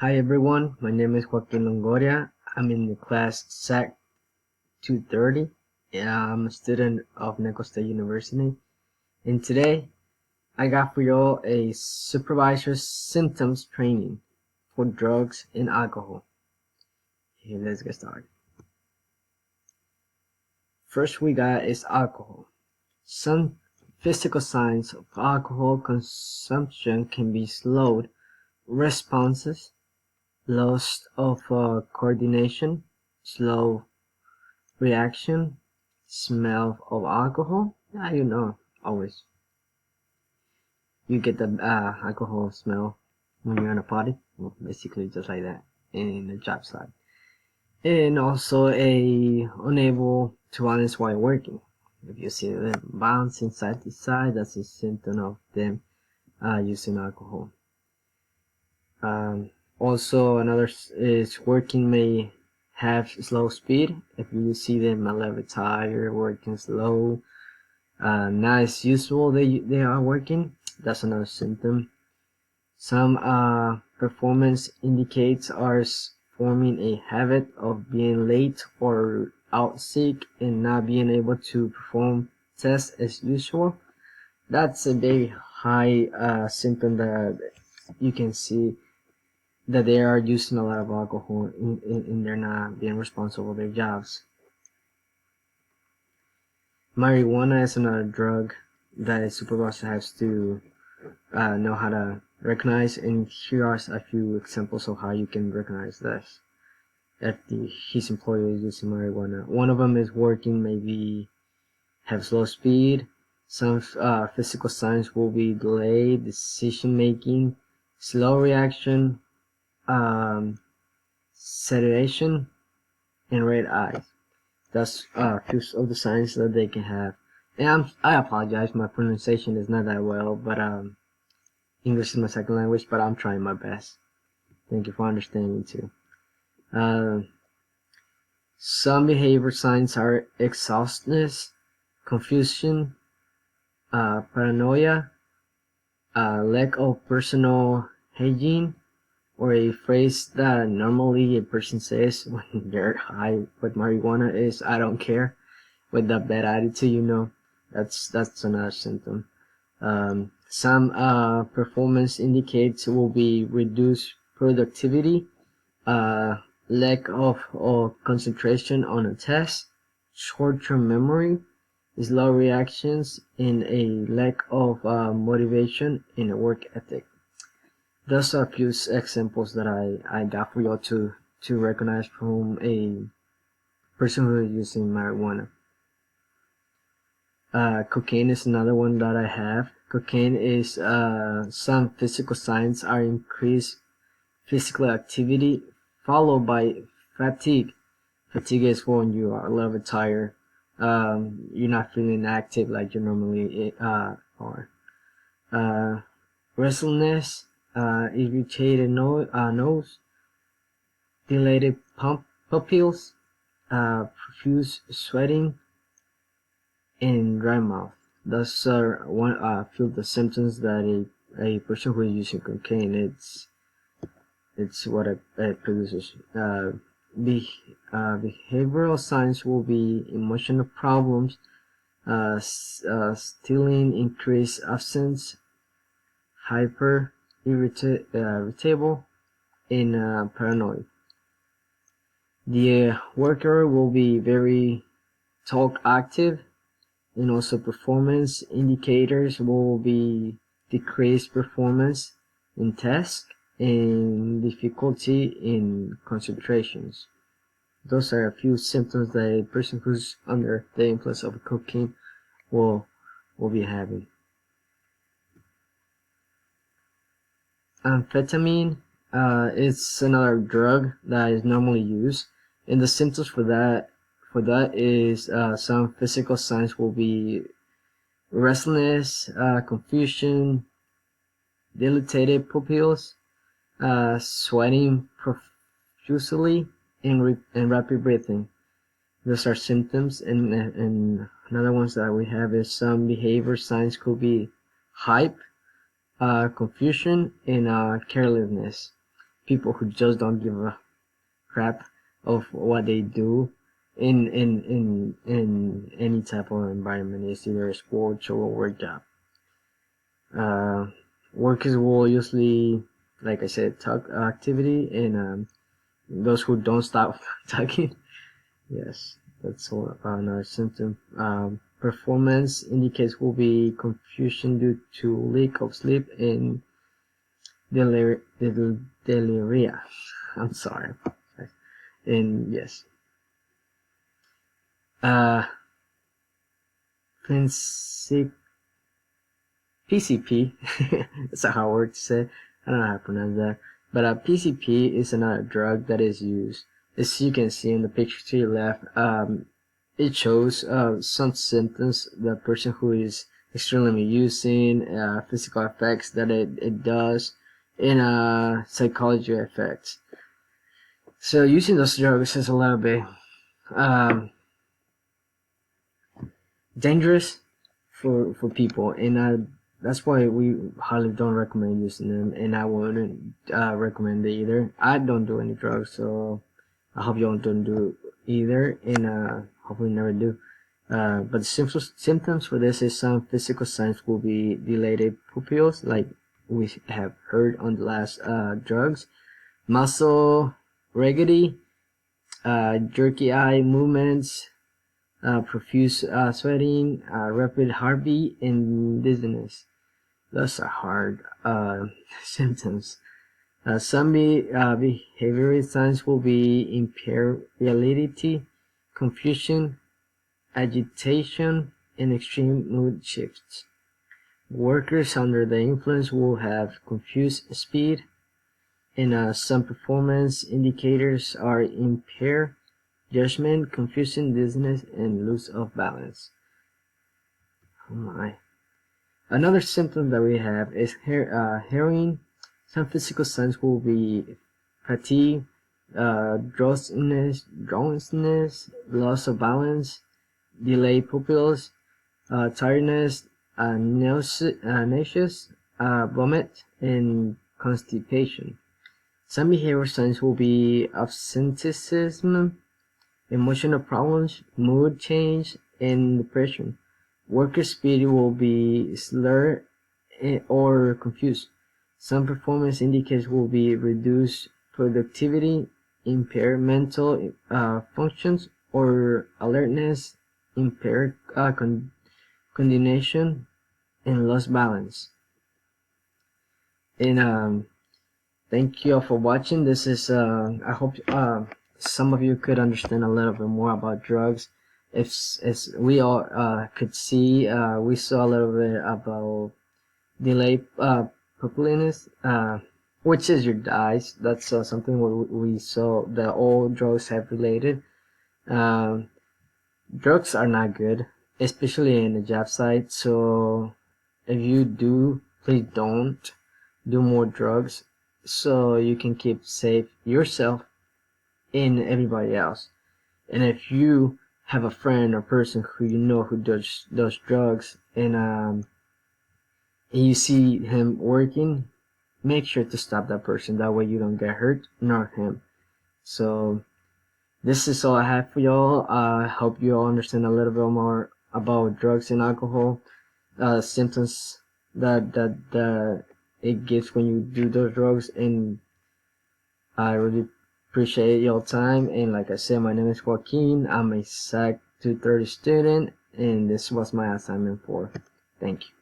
Hi everyone, my name is Joaquin Longoria. I'm in the class SAC 230. I'm a student of Nickel State University. And today, I got for y'all a supervisor symptoms training for drugs and alcohol. Okay, let's get started. First we got is alcohol. Some physical signs of alcohol consumption can be slowed responses, loss of coordination, slow reaction, smell of alcohol. Yeah, always. You get the alcohol smell when you're in a party. Well, basically just like that in the job site. And also unable to balance while working. If you see them bouncing side to side, that's a symptom of them using alcohol. Also, another is working may have slow speed. If you see them a little bit tired, working slow, not as usual they are working, that's another symptom. Some performance indicates are forming a habit of being late or out sick and not being able to perform tests as usual. That's a very high symptom that you can see that they are using a lot of alcohol and they're not being responsible for their jobs. Marijuana is another drug that a supervisor has to know how to recognize, and here are a few examples of how you can recognize this if his employer is using marijuana. One of them is working maybe have slow speed. Some physical signs will be delayed decision making, slow reaction, sedation, and red eyes. That's a few of the signs that they can have. And I apologize, my pronunciation is not that well, but English is my second language, but I'm trying my best. Thank you for understanding too. Some behavior signs are exhaustedness, confusion, paranoia, lack of personal hygiene, or a phrase that normally a person says when they're high with marijuana is "I don't care," with that bad attitude. That's another symptom. Some performance indicates will be reduced productivity, lack of concentration on a test, short-term memory, slow reactions, and a lack of motivation in a work ethic. Those are a few examples that I got for you to recognize from a person who is using marijuana. Cocaine is another one that I have. Cocaine is some physical signs are increased physical activity followed by fatigue. Fatigue is when you are a little bit tired. You're not feeling active like you normally are. Restlessness, irritated nose, dilated pupils, profuse sweating, and dry mouth. Those are few of the symptoms that a person who is using cocaine it's what it produces. Behavioral signs will be emotional problems, stealing, increased absence, hyper irritable, and paranoid. The worker will be very talk active, and also performance indicators will be decreased performance in tasks and difficulty in concentrations. Those are a few symptoms that a person who's under the influence of cocaine will be having. Amphetamine is another drug that is normally used, and the symptoms for that is some physical signs will be restlessness, confusion, dilated pupils, sweating profusely, and rapid breathing. Those are symptoms, and another ones that we have is some behavior signs could be hype, confusion, and carelessness. people who just don't give a crap of what they do in any type of environment. It's either a sports or a work job. Workers will usually, like I said, talk activity, and those who don't stop talking. Yes, that's all about another symptom. Performance indicates will be confusion due to lack of sleep and deliria. I'm sorry. And yes. PCP, that's a hard word to say. I don't know how to pronounce that. But PCP is another drug that is used. As you can see in the picture to your left, it shows some symptoms the person who is extremely using, physical effects that it does, and psychology effects. So using those drugs is a little bit dangerous for people, and that's why we hardly don't recommend using them, and I wouldn't recommend it either. I don't do any drugs, so I hope y'all don't do either, and hopefully never do. But the symptoms for this is some physical signs will be dilated pupils, like we have heard on the last drugs, muscle rigidity, jerky eye movements, profuse sweating, rapid heartbeat, and dizziness. Those are hard symptoms. Some behavioral signs will be impaired reality, confusion, agitation, and extreme mood shifts. Workers under the influence will have confused speed, and some performance indicators are impaired judgment, confusion, dizziness, and loss of balance. Oh my. Another symptom that we have is heroin. Some physical signs will be fatigue, drowsiness, loss of balance, delayed pupils, tiredness, nauseous, vomit, and constipation. Some behavioral signs will be absenteeism, emotional problems, mood change, and depression. Worker speed will be slurred or confused. Some performance indicators will be reduced productivity, impaired mental functions, or alertness, impaired coordination, and lost balance. And thank you all for watching. This is I hope some of you could understand a little bit more about drugs. If we all could see, we saw a little bit about delayed pupillus, which is your dyes. That's something we saw that all drugs have related. Drugs are not good, especially in the job site. So if you do, please don't do more drugs, so you can keep safe yourself and everybody else. And if you have a friend or person who you know who does drugs, and you see him working, make sure to stop that person. That way you don't get hurt, nor him. So this is all I have for y'all. I hope you all understand a little bit more about drugs and alcohol, symptoms that it gives when you do those drugs, and I really appreciate your time. And like I said, my name is Joaquin. I'm a SAC 230 student, and this was my assignment for. Thank you.